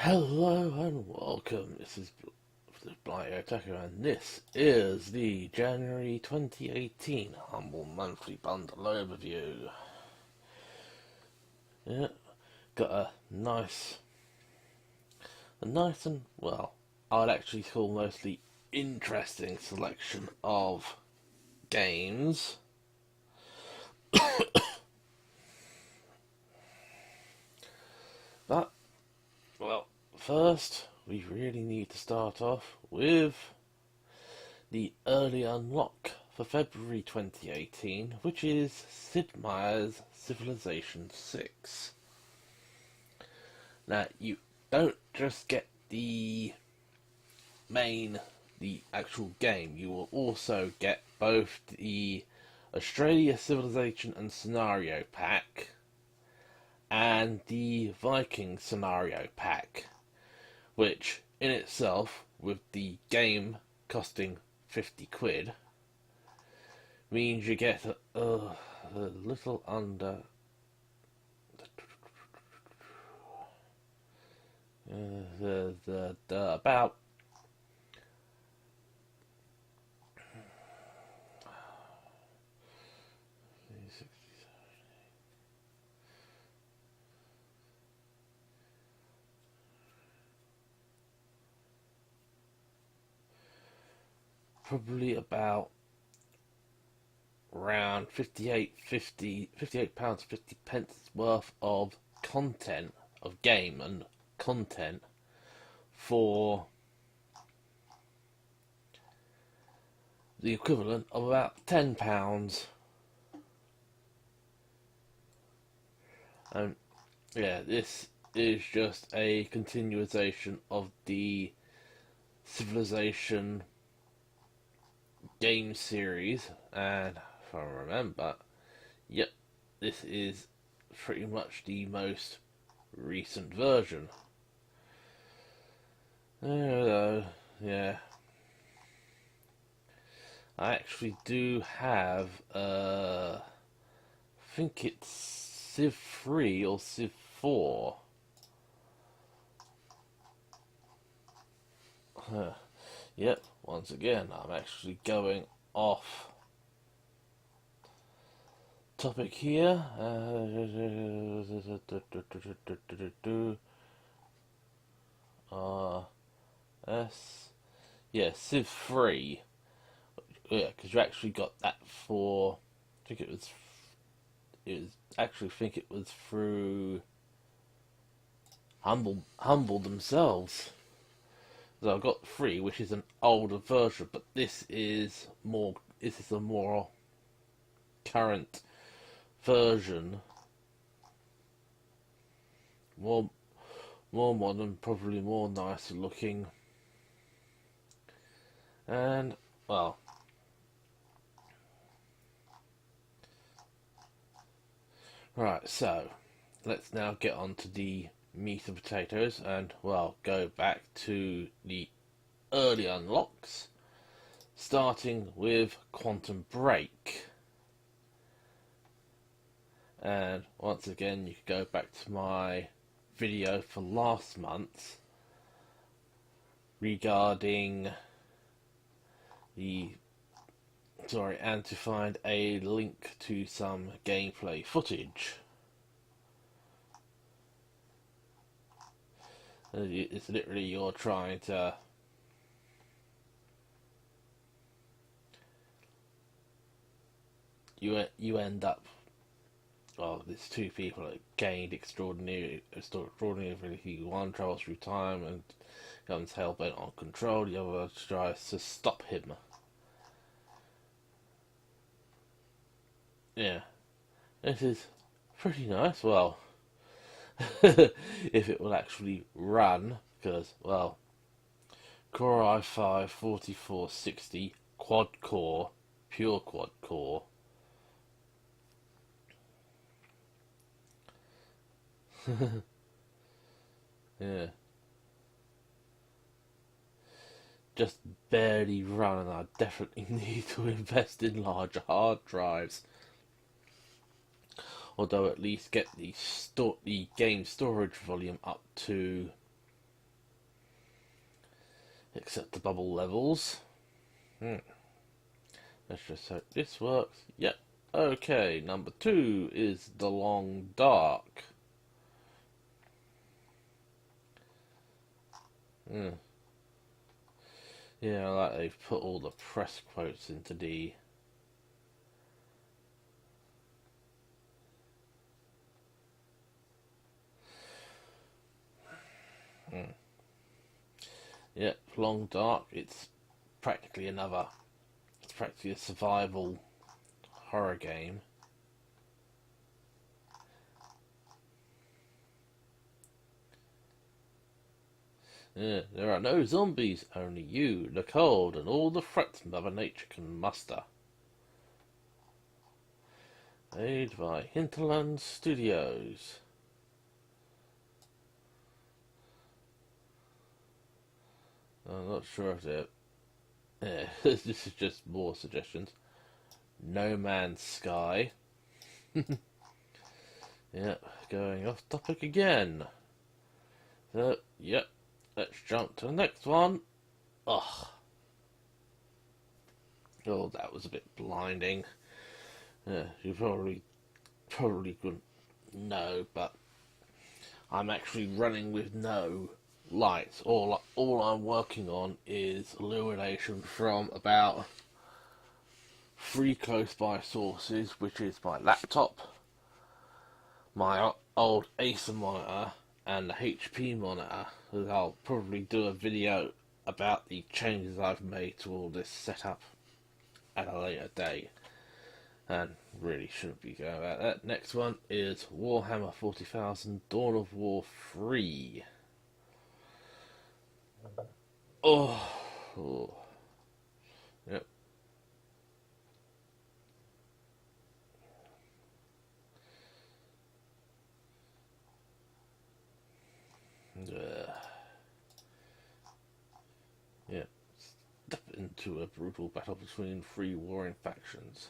Hello and welcome. This is Blight Attacker, and this is the January 2018 Humble Monthly Bundle Overview. Yeah, got a nice and, well, I'd actually call mostly interesting selection of games. But, well, first we really need to start off with the early unlock for February 2018, which is Sid Meier's Civilization 6. Now, you don't just get the actual game, you will also get both the Australia Civilization and Scenario Pack and the Viking Scenario Pack, which in itself, with the game costing 50 quid, means you get a little under about probably about around 58 pounds 50 pence worth of content, of game and content, for the equivalent of about £10. And yeah, this is just a continuation of the Civilization game series, and if I remember, yep, this is pretty much the most recent version. Yeah, I actually do have, I think it's Civ 3 or Civ 4. Yep, once again, I'm actually going off topic here. Yeah, Civ 3. Yeah, because you actually got that for, I think it was through Humble themselves. So I've got 3, which is an older version, but this is a more current version, more modern, probably more nicer looking, and well, right. So let's now get on to the meat and potatoes, and well, go back to the early unlocks, starting with Quantum Break. And once again, you can go back to my video for last month regarding and to find a link to some gameplay footage. It's literally you're trying to you end up, well, there's two people that gained extraordinary ability. One travels through time and becomes hell-bent on control. The other tries to stop him. Yeah, this is pretty nice. Well, if it will actually run, because, well, Core i5 4460 quad core, pure quad core. Yeah, just barely run, and I definitely need to invest in larger hard drives. Although at least get the game storage volume up to except the bubble levels. Let's just hope this works. Yep. Okay, number 2 is The Long Dark. Yeah, like they've put all the press quotes into the... Yep, Long Dark. It's practically a survival horror game. Yeah, there are no zombies, only you, the cold, and all the threats Mother Nature can muster. Made by Hinterland Studios. I'm not sure if they're... Yeah, this is just more suggestions. No Man's Sky. Yep, going off topic again. So, yep, let's jump to the next one. Ugh. Oh, that was a bit blinding. Yeah, you probably couldn't know, but I'm actually running with no lights. All I'm working on is illumination from about 3 close by sources, which is my laptop, my old Acer monitor, and the HP monitor. I'll probably do a video about the changes I've made to all this setup at a later date, and really shouldn't be going about that. Next one is Warhammer 40,000 Dawn of War 3. Oh. Yep. Yeah. Step into a brutal battle between 3 warring factions.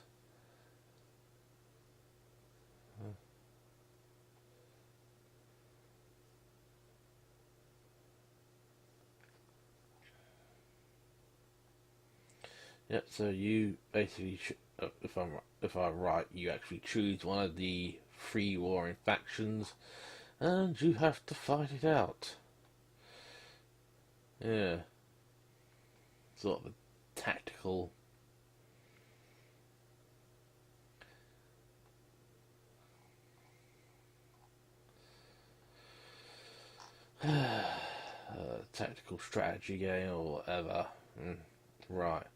Yep. So you basically, if I'm right, you actually choose one of the 3 warring factions, and you have to fight it out. Yeah. Sort of a tactical. Tactical strategy game or whatever. Right.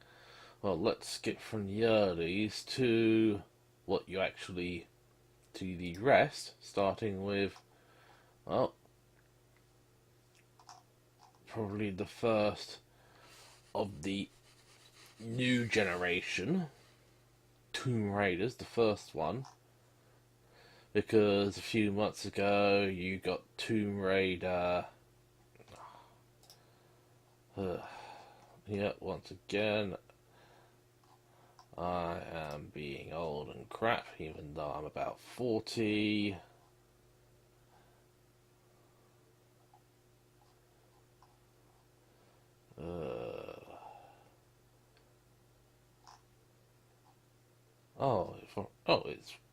Well, let's skip from the earlies to what you actually to the rest, starting with, well, probably the first of the new generation, Tomb Raiders, the first one, because a few months ago you got Tomb Raider. Yeah, once again, I am being old and crap, even though I'm about 40.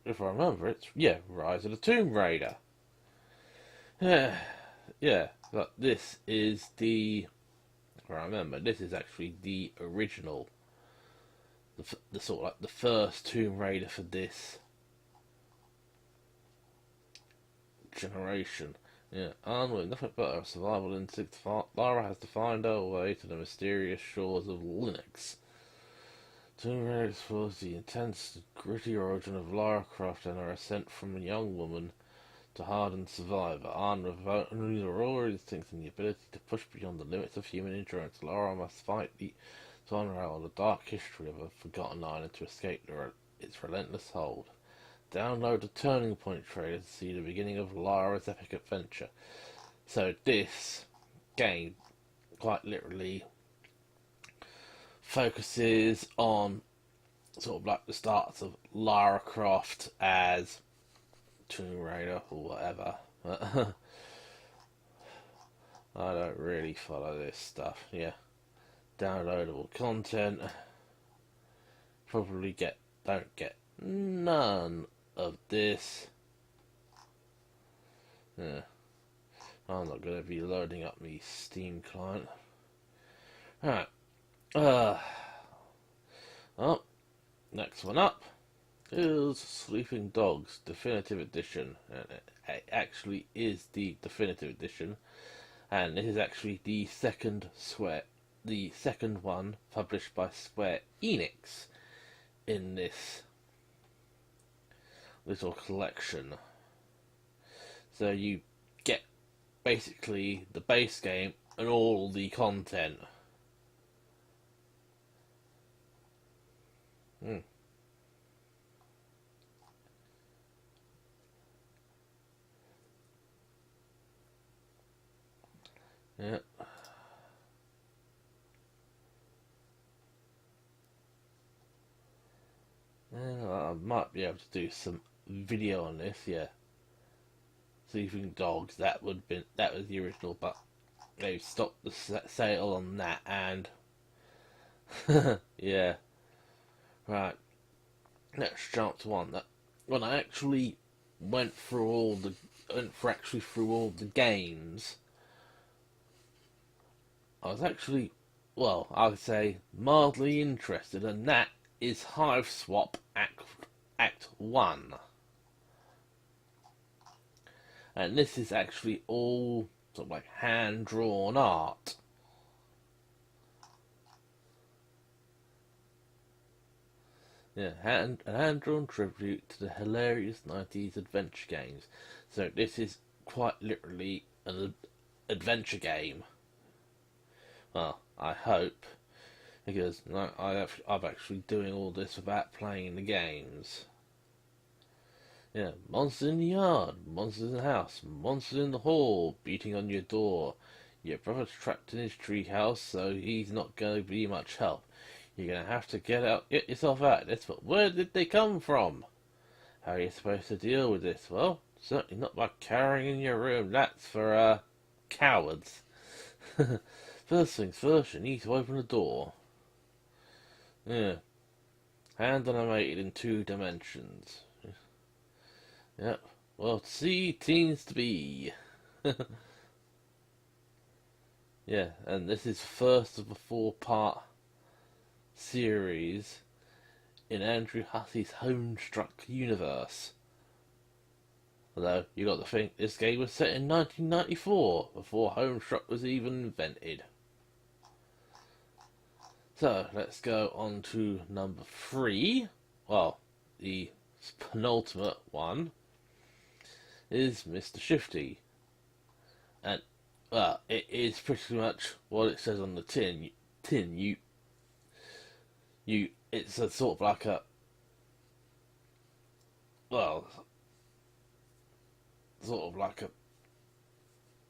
If I remember, it's Rise of the Tomb Raider. Yeah, but this is if I remember, this is actually the original, the sort of like the first Tomb Raider for this generation. Yeah, armed with nothing but a survival instinct, Lara has to find her way to the mysterious shores of Linux. Tomb Raider explores the intense, gritty origin of Lara Croft and her ascent from a young woman to hardened survivor. Armed with only the raw instincts and the ability to push beyond the limits of human endurance, Lara must fight to unravel the dark history of a forgotten island to escape its relentless hold. Download the Turning Point trailer to see the beginning of Lara's epic adventure. So this game, quite literally, focuses on sort of like the starts of Lara Croft as Tomb Raider or whatever. I don't really follow this stuff. Yeah. downloadable content. Probably don't get none of this. Yeah. I'm not going to be loading up my Steam client. Alright. Well, next one up is Sleeping Dogs Definitive Edition. And it actually is the Definitive Edition. And it is actually the second one published by Square Enix in this little collection. So you get basically the base game and all the content. Yeah. I might be able to do some video on this, yeah. Sleeping Dogs, that was the original, but they stopped the sale on that, and yeah. Right. Let's jump to one that when I actually went through all the games, I was actually, well, I would say mildly interested, and that is Hiveswap Act 1. And this is actually all sort of like hand-drawn art. Yeah, a hand-drawn tribute to the hilarious 90s adventure games. So this is quite literally an adventure game. Well, I hope, because I'm actually doing all this without playing the games. Yeah, monsters in the yard, monsters in the house, monsters in the hall, beating on your door. Your brother's trapped in his treehouse, so he's not going to be much help. You're going to have to get yourself out of this, but where did they come from? How are you supposed to deal with this? Well, certainly not by cowering in your room. That's for, cowards. First things first, you need to open the door. Yeah. Hand animated in 2 dimensions. Yep. Well, to see, teens to be. Yeah, and this is first of a 4-part series in Andrew Hussey's Homestuck universe. Although, you got to think, this game was set in 1994, before Homestuck was even invented. So, let's go on to number 3. Well, the penultimate one is Mr. Shifty. And, well, it is pretty much what it says on the tin. It's a sort of like a, well, sort of like a,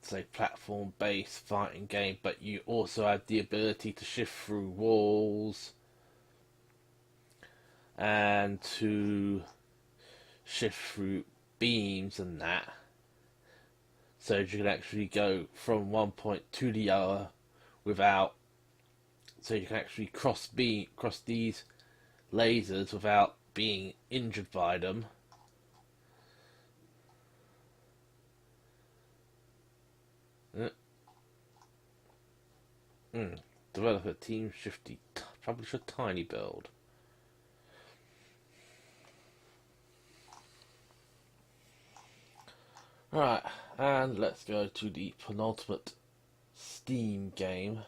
say, platform-based fighting game, but you also have the ability to shift through walls and to shift through beams and that, so you can actually go from one point to the other without, so you can actually cross these lasers without being injured by them. Developer Team Shifty, publisher Tiny Build. Right, and let's go to the penultimate Steam game.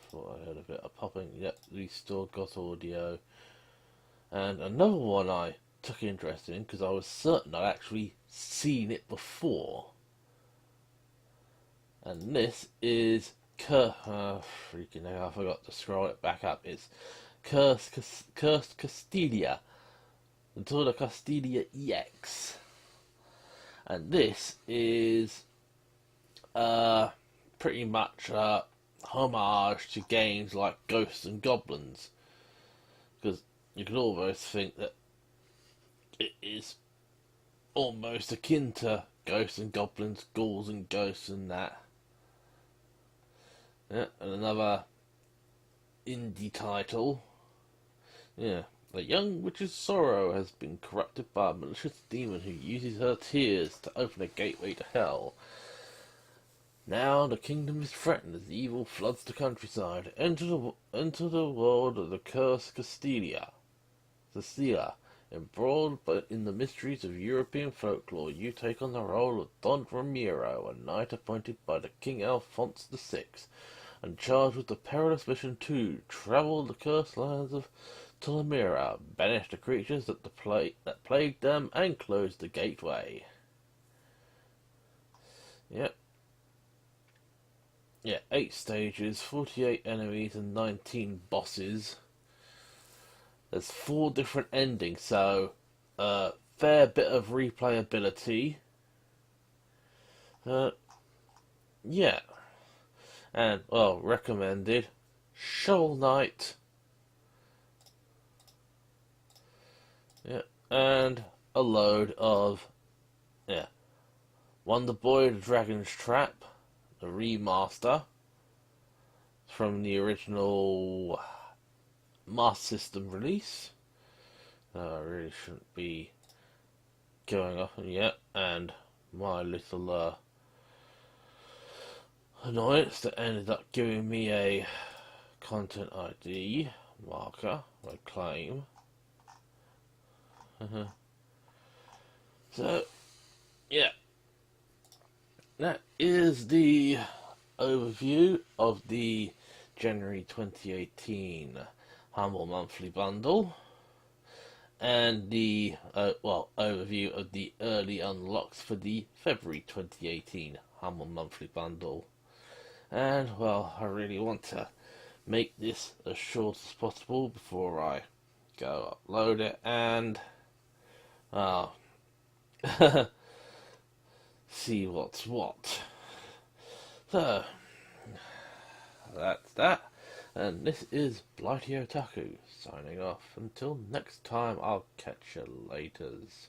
Thought I heard a bit of popping. Yep, Restore got audio. And another one I took interest in because I was certain I'd actually seen it before. And this is freaking hell, I forgot to scroll it back up. It's Cursed Castilia, Until the Castilia EX. And this is pretty much a homage to games like Ghosts and Goblins, because you could almost think that it is almost akin to Ghosts and Goblins, Ghouls and Ghosts and that. Yeah, and another indie title. Yeah. The young witch's sorrow has been corrupted by a malicious demon who uses her tears to open a gateway to hell. Now the kingdom is threatened as evil floods the countryside. Enter the world of the cursed Castilla. Embroiled in the mysteries of European folklore, you take on the role of Don Ramiro, a knight appointed by the King Alphonse VI, and charged with the perilous mission to travel the cursed lands of Telemira, banish the creatures that plagued them, and close the gateway. Yep. Yeah, 8 stages, 48 enemies, and 19 bosses. There's 4 different endings, so fair bit of replayability. Yeah. And, well, recommended. Shovel Knight. Yeah. And a load of, yeah. Wonder Boy the Dragon's Trap, the remaster from the original Master System release. I really shouldn't be going off on yet. And my little annoyance that ended up giving me a content ID marker, my claim. So, yeah. That is the overview of the January 2018 Humble Monthly Bundle, and the overview of the early unlocks for the February 2018 Humble Monthly Bundle. And, well, I really want to make this as short as possible before I go upload it, and see what's what. So, that's that. And this is Blighty Otaku, signing off. Until next time, I'll catch you laters.